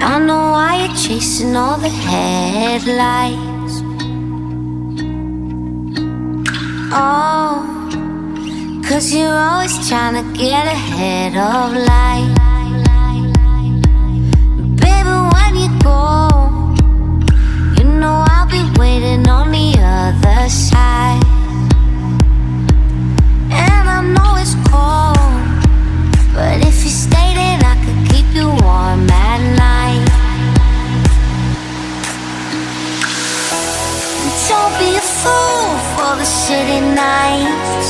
I know why you're chasing all the headlights. Oh, 'cause you're always trying to get ahead of life. Baby, when you go, you know I'll be waiting on the other side. And I know it's cold, but if you stay, then I could keep you warm at night. Don't be a fool for the city nights.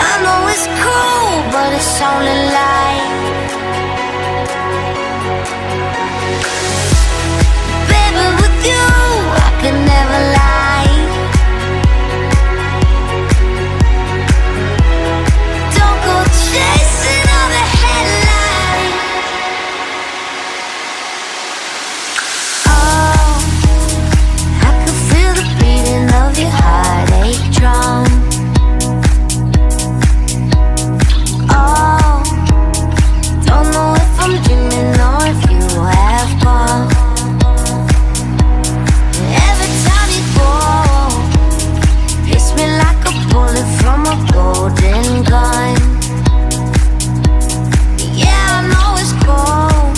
I know it's cool, but it's only light. Baby, with you, I can never lie. Don't go chasing all the headlights. Oh, I can feel the beating of your heartache drum. Oh, don't know if I'm dreaming or if you have gone. Every time you go, hits me like a bullet from a golden gun. Yeah, I know it's cold,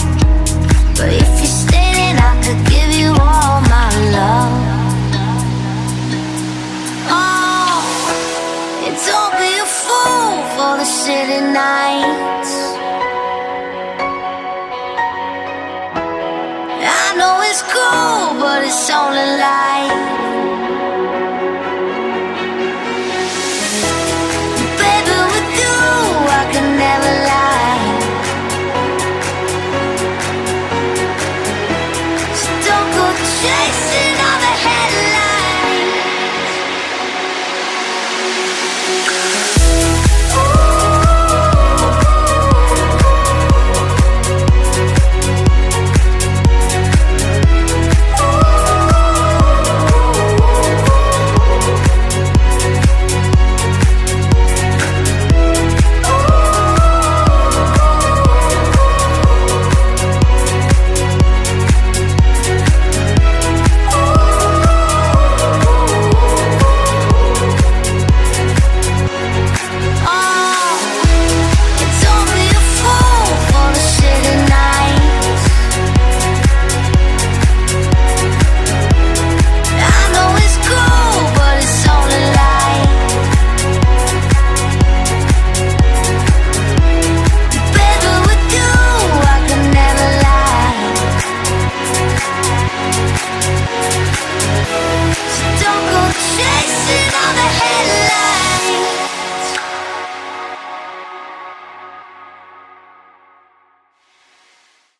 but if you stay, then I could give you all my love. Oh, and don't be a fool for the city nights. I know it's cool, but it's only light.